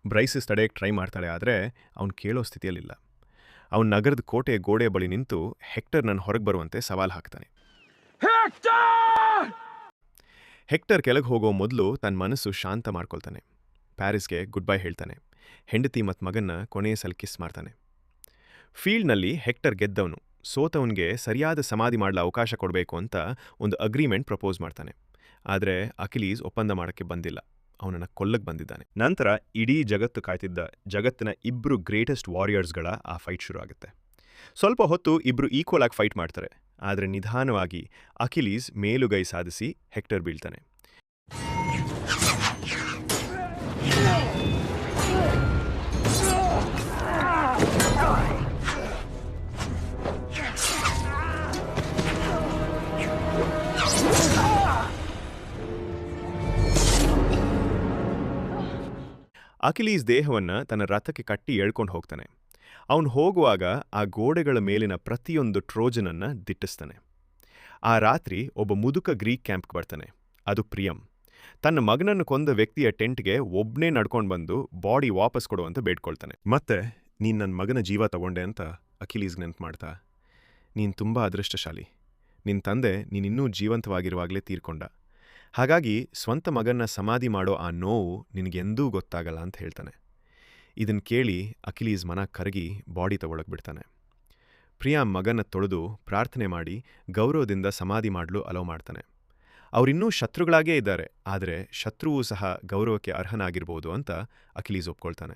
ಬ್ರೈಸಿಸ್ ತಡೆಯಕ್ಕೆ ಟ್ರೈ ಮಾಡ್ತಾಳೆ, ಆದರೆ ಅವನು ಕೇಳೋ ಸ್ಥಿತಿಯಲ್ಲಿಲ್ಲ. ಅವನು ನಗರದ ಕೋಟೆಯ ಗೋಡೆ ಬಳಿ ನಿಂತು ಹೆಕ್ಟರ್ ನನ್ನ ಹೊರಗೆ ಬರುವಂತೆ ಸವಾಲು ಹಾಕ್ತಾನೆ. ಹೆಕ್ಟರ್ ಕೆಳಗೆ ಹೋಗೋ ಮೊದಲು ತನ್ನ ಮನಸ್ಸು ಶಾಂತ ಮಾಡ್ಕೊಳ್ತಾನೆ. ಪ್ಯಾರಿಸ್ಗೆ ಗುಡ್ ಬೈ ಹೇಳ್ತಾನೆ. ಹೆಂಡತಿ ಮತ್ತು ಮಗನ್ನ ಕೊನೆಯ ಸಲ ಕಿಸ್ ಮಾಡ್ತಾನೆ. ಫೀಲ್ಡ್ನಲ್ಲಿ ಹೆಕ್ಟರ್ ಗೆದ್ದವನು, ಸೋತವನಿಗೆ ಸರಿಯಾದ ಸಮಾಧಿ ಮಾಡಲು ಅವಕಾಶ ಕೊಡಬೇಕು ಅಂತ ಒಂದು ಅಗ್ರಿಮೆಂಟ್ ಪ್ರಪೋಸ್ ಮಾಡ್ತಾನೆ. ಆದರೆ ಅಕಿಲೀಸ್ ಒಪ್ಪಂದ ಮಾಡೋಕ್ಕೆ ಬಂದಿಲ್ಲ, ಅವನನ್ನು ಕೊಲ್ಲಕ್ಕೆ ಬಂದಿದ್ದಾನೆ. ನಂತರ ಇಡೀ ಜಗತ್ತು ಕಾಯ್ತಿದ್ದ ಜಗತ್ತಿನ ಇಬ್ಬರು ಗ್ರೇಟೆಸ್ಟ್ ವಾರಿಯರ್ಸ್ಗಳ ಆ ಫೈಟ್ ಶುರು ಆಗುತ್ತೆ. ಸ್ವಲ್ಪ ಹೊತ್ತು ಇಬ್ಬರು ಈಕ್ವಲ್ ಆಗಿ ಫೈಟ್ ಮಾಡ್ತಾರೆ. ಆದರೆ ನಿಧಾನವಾಗಿ ಅಕಿಲೀಸ್ ಮೇಲುಗೈ ಸಾಧಿಸಿ ಹೆಕ್ಟರ್ ಬೀಳ್ತಾನೆ. ಅಕಿಲೀಸ್ ದೇಹವನ್ನು ತನ್ನ ರಥಕ್ಕೆ ಕಟ್ಟಿ ಎಳ್ಕೊಂಡು ಹೋಗ್ತಾನೆ. ಅವನು ಹೋಗುವಾಗ ಆ ಗೋಡೆಗಳ ಮೇಲಿನ ಪ್ರತಿಯೊಂದು ಟ್ರೋಜನನ್ನು ದಿಟ್ಟಿಸ್ತಾನೆ. ಆ ರಾತ್ರಿ ಒಬ್ಬ ಮುದುಕ ಗ್ರೀಕ್ ಕ್ಯಾಂಪ್ಗೆ ಬರ್ತಾನೆ. ಅದು ಪ್ರಿಯಂ. ತನ್ನ ಮಗನನ್ನು ಕೊಂದ ವ್ಯಕ್ತಿಯ ಟೆಂಟ್ಗೆ ಒಬ್ಬನೇ ನಡ್ಕೊಂಡು ಬಂದು ಬಾಡಿ ವಾಪಸ್ ಕೊಡುವಂತ ಬೇಡ್ಕೊಳ್ತಾನೆ. ಮತ್ತೆ ನೀನು ನನ್ನ ಮಗನ ಜೀವ ತಗೊಂಡೆ ಅಂತ ಅಕಿಲೀಸ್ ನೆನ್ಪು ಮಾಡ್ತಾ, ನೀನು ತುಂಬ ಅದೃಷ್ಟಶಾಲಿ. ನಿನ್ನ ತಂದೆ ನೀನಿನ್ನೂ ಜೀವಂತವಾಗಿರುವಾಗಲೇ ತೀರ್ಕೊಂಡ. ಹಾಗಾಗಿ ಸ್ವಂತ ಮಗನ್ನ ಸಮಾಧಿ ಮಾಡೋ ಆ ನೋವು ನಿನಗೆಂದೂ ಗೊತ್ತಾಗಲ್ಲ ಅಂತ ಹೇಳ್ತಾನೆ. ಇದನ್ನು ಕೇಳಿ ಅಕಿಲೀಸ್ ಮನ ಕರಗಿ ಬಾಡಿ ತಗೊಳಕ್ಕೆ ಬಿಡ್ತಾನೆ. ಪ್ರಿಯಾ ಮಗನ ತೊಳೆದು ಪ್ರಾರ್ಥನೆ ಮಾಡಿ ಗೌರವದಿಂದ ಸಮಾಧಿ ಮಾಡಲು ಅಲೋ ಮಾಡ್ತಾನೆ. ಅವರಿನ್ನೂ ಶತ್ರುಗಳಾಗೇ ಇದ್ದಾರೆ, ಆದರೆ ಶತ್ರುವೂ ಸಹ ಗೌರವಕ್ಕೆ ಅರ್ಹನಾಗಿರ್ಬೋದು ಅಂತ ಅಕಿಲೀಸ್ ಒಪ್ಕೊಳ್ತಾನೆ.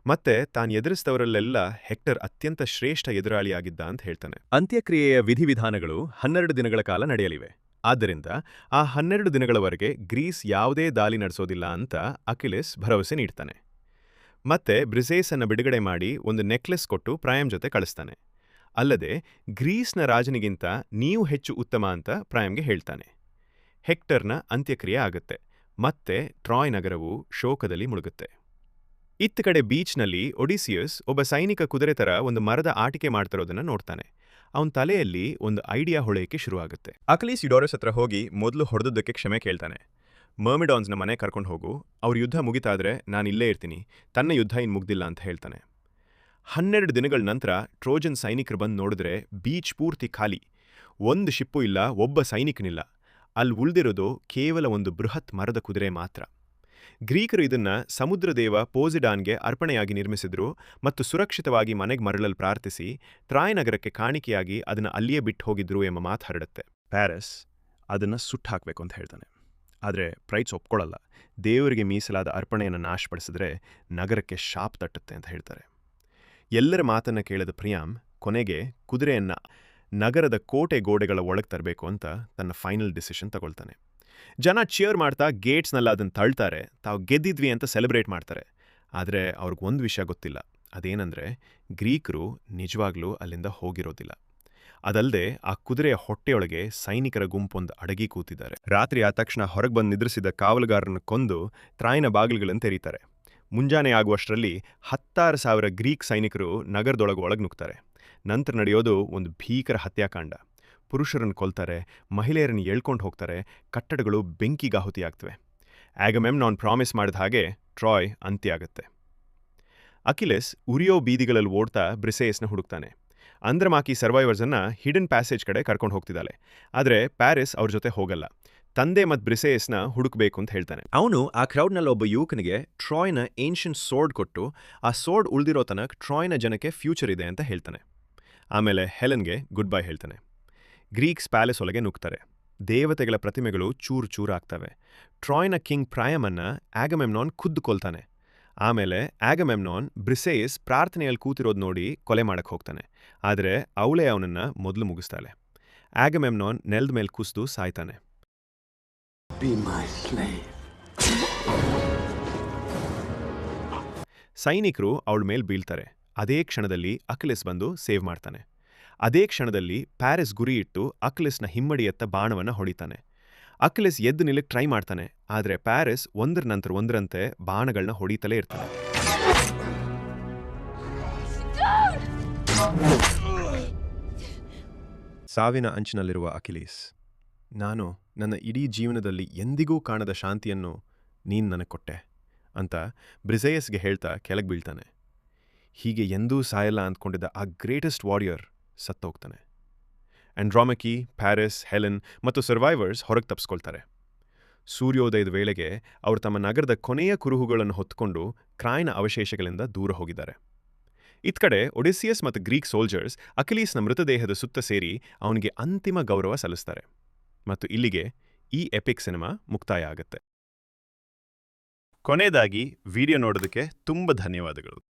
ಮತ್ತೆ ತಾನು ಎದುರಿಸಿದವರಲ್ಲೆಲ್ಲ ಹೆಕ್ಟರ್ ಅತ್ಯಂತ ಶ್ರೇಷ್ಠ ಎದುರಾಳಿಯಾಗಿದ್ದ ಅಂತ ಹೇಳ್ತಾನೆ. ಅಂತ್ಯಕ್ರಿಯೆಯ ವಿಧಿವಿಧಾನಗಳು 12 ದಿನಗಳ ಕಾಲ ನಡೆಯಲಿವೆ. ಆದ್ದರಿಂದ ಆ 12 ದಿನಗಳವರೆಗೆ ಗ್ರೀಸ್ ಯಾವುದೇ ದಾಳಿ ನಡೆಸೋದಿಲ್ಲ ಅಂತ ಅಕಿಲೀಸ್ ಭರವಸೆ ನೀಡ್ತಾನೆ. ಮತ್ತೆ ಬ್ರಿಸೇಸನ್ನು ಬಿಡುಗಡೆ ಮಾಡಿ ಒಂದು ನೆಕ್ಲೆಸ್ ಕೊಟ್ಟು ಪ್ರಾಯಂ ಜೊತೆ ಕಳಿಸ್ತಾನೆ. ಅಲ್ಲದೆ ಗ್ರೀಸ್ನ ರಾಜನಿಗಿಂತ ನೀವು ಹೆಚ್ಚು ಉತ್ತಮ ಅಂತ ಪ್ರಾಯಂಗೆ ಹೇಳ್ತಾನೆ. ಹೆಕ್ಟರ್ನ ಅಂತ್ಯಕ್ರಿಯೆ ಆಗುತ್ತೆ. ಮತ್ತೆ ಟ್ರಾಯ್ ನಗರವು ಶೋಕದಲ್ಲಿ ಮುಳುಗುತ್ತೆ. ಇತ್ತ ಕಡೆ ಬೀಚ್ನಲ್ಲಿ ಒಡಿಸಿಯಸ್ ಒಬ್ಬ ಸೈನಿಕ ಕುದುರೆ ಥರ ಒಂದು ಮರದ ಆಟಿಕೆ ಮಾಡ್ತಿರೋದನ್ನ ನೋಡ್ತಾನೆ. ಅವನ ತಲೆಯಲ್ಲಿ ಒಂದು ಐಡಿಯಾ ಹೊಳೆಯಕ್ಕೆ ಶುರುವಾಗುತ್ತೆ. ಅಕಿಲೀಸ್ ಯುಡೋರಸ್ ಹತ್ರ ಹೋಗಿ ಮೊದಲು ಹೊಡೆದದ್ದಕ್ಕೆ ಕ್ಷಮೆ ಕೇಳ್ತಾನೆ. ಮರ್ಮಿಡಾನ್ಸ್ನ ಮನೆ ಕರ್ಕೊಂಡು ಹೋಗು, ಅವ್ರ ಯುದ್ಧ ಮುಗಿತಾದ್ರೆ ನಾನು ಇಲ್ಲೇ ಇರ್ತೀನಿ, ತನ್ನ ಯುದ್ಧ ಇನ್ನು ಮುಗ್ದಿಲ್ಲ ಅಂತ ಹೇಳ್ತಾನೆ. 12 ದಿನಗಳ ನಂತರ ಟ್ರೋಜನ್ ಸೈನಿಕರು ಬಂದು ನೋಡಿದ್ರೆ ಬೀಚ್ ಪೂರ್ತಿ ಖಾಲಿ. ಒಂದು ಶಿಪ್ಪು ಇಲ್ಲ, ಒಬ್ಬ ಸೈನಿಕನಿಲ್ಲ. ಅಲ್ಲಿ ಉಳಿದಿರೋದು ಕೇವಲ ಒಂದು ಬೃಹತ್ ಮರದ ಕುದುರೆ ಮಾತ್ರ. ಗ್ರೀಕರು ಇದನ್ನ ಸಮುದ್ರದೇವ ಪೋಸಿಡಾನ್ಗೆ ಅರ್ಪಣೆಯಾಗಿ ನಿರ್ಮಿಸಿದ್ರು ಮತ್ತು ಸುರಕ್ಷಿತವಾಗಿ ಮನೆಗೆ ಮರಳಲು ಪ್ರಾರ್ಥಿಸಿ ಟ್ರಾಯ್ ನಗರಕ್ಕೆ ಕಾಣಿಕೆಯಾಗಿ ಅದನ್ನು ಅಲ್ಲಿಯೇ ಬಿಟ್ಟು ಹೋಗಿದ್ರು ಎಂಬ ಮಾತು ಹರಡುತ್ತೆ. ಪ್ಯಾರಿಸ್ ಅದನ್ನು ಸುಟ್ಟು ಹಾಕಬೇಕು ಅಂತ ಹೇಳ್ತಾನೆ. ಆದರೆ ಪ್ರೈಟ್ಸ್ ಒಪ್ಕೊಳ್ಳಲ್ಲ. ದೇವರಿಗೆ ಮೀಸಲಾದ ಅರ್ಪಣೆಯನ್ನು ನಾಶಪಡಿಸಿದ್ರೆ ನಗರಕ್ಕೆ ಶಾಪ್ ತಟ್ಟುತ್ತೆ ಅಂತ ಹೇಳ್ತಾರೆ. ಎಲ್ಲರ ಮಾತನ್ನು ಕೇಳಿದ ಪ್ರಿಯಾಂ ಕೊನೆಗೆ ಕುದುರೆಯನ್ನು ನಗರದ ಕೋಟೆ ಗೋಡೆಗಳ ಒಳಗೆ ತರಬೇಕು ಅಂತ ತನ್ನ ಫೈನಲ್ ಡಿಸಿಷನ್ ತಗೊಳ್ತಾನೆ. ಜನ ಚಿಯರ್ ಮಾಡ್ತಾ ಗೇಟ್ಸ್ನೆಲ್ಲ ಅದನ್ನು ತಳ್ತಾರೆ, ತಾವು ಗೆದ್ದಿದ್ವಿ ಅಂತ ಸೆಲೆಬ್ರೇಟ್ ಮಾಡ್ತಾರೆ. ಆದರೆ ಅವ್ರಿಗೊಂದು ವಿಷಯ ಗೊತ್ತಿಲ್ಲ. ಅದೇನೆಂದರೆ ಗ್ರೀಕರು ನಿಜವಾಗ್ಲೂ ಅಲ್ಲಿಂದ ಹೋಗಿರೋದಿಲ್ಲ. ಅದಲ್ಲದೆ ಆ ಕುದುರೆಯ ಹೊಟ್ಟೆಯೊಳಗೆ ಸೈನಿಕರ ಗುಂಪೊಂದು ಅಡಗಿ ಕೂತಿದ್ದಾರೆ. ರಾತ್ರಿ ಆದ ತಕ್ಷಣ ಹೊರಗೆ ಬಂದು ನಿದ್ರಿಸಿದ ಕಾವಲುಗಾರರನ್ನು ಕೊಂದು ಟ್ರಾಯ್ನ ಬಾಗಿಲುಗಳನ್ನು ತೆರೀತಾರೆ. ಮುಂಜಾನೆ ಆಗುವಷ್ಟರಲ್ಲಿ 16,000 ಗ್ರೀಕ್ ಸೈನಿಕರು ನಗರದೊಳಗೆ ಒಳಗೆ ನುಗ್ತಾರೆ. ನಂತರ ನಡೆಯೋದು ಒಂದು ಭೀಕರ ಹತ್ಯಾಕಾಂಡ. ಪುರುಷರನ್ನು ಕೊಲ್ತಾರೆ, ಮಹಿಳೆಯರನ್ನು ಎಳ್ಕೊಂಡು ಹೋಗ್ತಾರೆ, ಕಟ್ಟಡಗಳು ಬೆಂಕಿಗಾಹುತಿಯಾಗ್ತವೆ. ಆಗಮೆಮ್ನಾನ್ ಪ್ರಾಮಿಸ್ ಮಾಡಿದ ಹಾಗೆ ಟ್ರಾಯ್ ಅಂತ್ಯ ಆಗುತ್ತೆ. ಅಕಿಲೆಸ್ ಉರಿಯೋ ಬೀದಿಗಳಲ್ಲಿ ಓಡ್ತಾ ಬ್ರಿಸೇಸ್ನ ಹುಡುಕ್ತಾನೆ. ಅಂದ್ರಮಾಕಿ ಸರ್ವೈವರ್ಸನ್ನು ಹಿಡನ್ ಪ್ಯಾಸೇಜ್ ಕಡೆ ಕರ್ಕೊಂಡು ಹೋಗ್ತಿದ್ದಾಳೆ. ಆದರೆ ಪ್ಯಾರಿಸ್ ಅವ್ರ ಜೊತೆ ಹೋಗಲ್ಲ. ತಂದೆ ಮತ್ತು ಬ್ರಿಸೇಸ್ನ ಹುಡುಕಬೇಕು ಅಂತ ಹೇಳ್ತಾನೆ. ಅವನು ಆ ಕ್ರೌಡ್ನಲ್ಲಿ ಒಬ್ಬ ಯುವಕನಿಗೆ ಟ್ರಾಯ್ನ ಏನ್ಷಿಯಂಟ್ ಸೋರ್ಡ್ ಕೊಟ್ಟು ಆ ಸೋರ್ಡ್ ಉಳಿದಿರೋ ತನಕ ಟ್ರಾಯ್ನ ಜನಕ್ಕೆ ಫ್ಯೂಚರ್ ಇದೆ ಅಂತ ಹೇಳ್ತಾನೆ. ಆಮೇಲೆ ಹೆಲೆನ್ಗೆ ಗುಡ್ ಬೈ ಹೇಳ್ತಾನೆ. ಗ್ರೀಕ್ಸ್ ಪ್ಯಾಲೇಸ್ ಒಳಗೆ ನುಗ್ತಾರೆ. ದೇವತೆಗಳ ಪ್ರತಿಮೆಗಳು ಚೂರು ಚೂರಾಗ್ತವೆ. ಟ್ರಾಯ್ನ ಕಿಂಗ್ ಪ್ರಾಯಮನ್ನು ಆಗಮೆಮ್ನಾನ್ ಖುದ್ದು ಕೊಲ್ತಾನೆ. ಆಮೇಲೆ ಆಗಮೆಮ್ನಾನ್ ಬ್ರಿಸೇಸ್ ಪ್ರಾರ್ಥನೆಯಲ್ಲಿ ಕೂತಿರೋದು ನೋಡಿ ಕೊಲೆ ಮಾಡಕ್ಕೆ ಹೋಗ್ತಾನೆ. ಆದರೆ ಅವಳೇ ಅವನನ್ನು ಮೊದಲು ಮುಗಿಸ್ತಾಳೆ. ಆಗಮೆಮ್ನಾನ್ ನೆಲದ ಮೇಲೆ ಕುಸಿದು ಸಾಯ್ತಾನೆ. ಸೈನಿಕರು ಅವಳ ಮೇಲೆ ಬೀಳ್ತಾರೆ. ಅದೇ ಕ್ಷಣದಲ್ಲಿ ಅಕಿಲೆಸ್ ಬಂದು ಸೇವ್ ಮಾಡ್ತಾನೆ. ಅದೇ ಕ್ಷಣದಲ್ಲಿ ಪ್ಯಾರಿಸ್ ಗುರಿ ಇಟ್ಟು ಅಕಿಲೆಸ್ನ ಹಿಮ್ಮಡಿಯತ್ತ ಬಾಣವನ್ನು ಹೊಡಿತಾನೆ. ಅಕಿಲೆಸ್ ಎದ್ದು ನಿಲ್ಲಕ್ಕೆ ಟ್ರೈ ಮಾಡ್ತಾನೆ. ಆದರೆ ಪ್ಯಾರಿಸ್ ಒಂದರ ನಂತರ ಒಂದರಂತೆ ಬಾಣಗಳನ್ನ ಹೊಡಿತಲೇ ಇರ್ತಾನೆ. ಸಾವಿನ ಅಂಚಿನಲ್ಲಿರುವ ಅಕಿಲೀಸ್, ನಾನು ನನ್ನ ಇಡೀ ಜೀವನದಲ್ಲಿ ಎಂದಿಗೂ ಕಾಣದ ಶಾಂತಿಯನ್ನು ನೀನು ನನಗೆ ಕೊಟ್ಟೆ ಅಂತ ಬ್ರಿಸೇಯಸ್ಗೆ ಹೇಳ್ತಾ ಕೆಳಗೆ ಬೀಳ್ತಾನೆ. ಹೀಗೆ ಎಂದೂ ಸಾಯಲ್ಲ ಅಂದ್ಕೊಂಡಿದ್ದ ಆ ಗ್ರೇಟೆಸ್ಟ್ ವಾರಿಯರ್ ಸತ್ತೋಗ್ತಾನೆ. ಆಂಡ್ರಾಮಕಿ, ಪ್ಯಾರಿಸ್, ಹೆಲೆನ್ ಮತ್ತು ಸರ್ವೈವರ್ಸ್ ಹೊರಗೆ ತಪ್ಪಿಸ್ಕೊಳ್ತಾರೆ. ಸೂರ್ಯೋದಯದ ವೇಳೆಗೆ ಅವರು ತಮ್ಮ ನಗರದ ಕೊನೆಯ ಕುರುಹುಗಳನ್ನು ಹೊತ್ತುಕೊಂಡು ಟ್ರಾಯ್ನ ಅವಶೇಷಗಳಿಂದ ದೂರ ಹೋಗಿದ್ದಾರೆ. ಇತ್ ಕಡೆ ಒಡಿಸಿಯಸ್ ಮತ್ತು ಗ್ರೀಕ್ ಸೋಲ್ಜರ್ಸ್ ಅಕಿಲೀಸ್ನ ಮೃತದೇಹದ ಸುತ್ತ ಸೇರಿ ಅವನಿಗೆ ಅಂತಿಮ ಗೌರವ ಸಲ್ಲಿಸ್ತಾರೆ. ಮತ್ತು ಇಲ್ಲಿಗೆ ಈ ಎಪಿಕ್ ಸಿನಿಮಾ ಮುಕ್ತಾಯ ಆಗುತ್ತೆ. ಕೊನೆಯದಾಗಿ ವಿಡಿಯೋ ನೋಡೋದಕ್ಕೆ ತುಂಬ ಧನ್ಯವಾದಗಳು.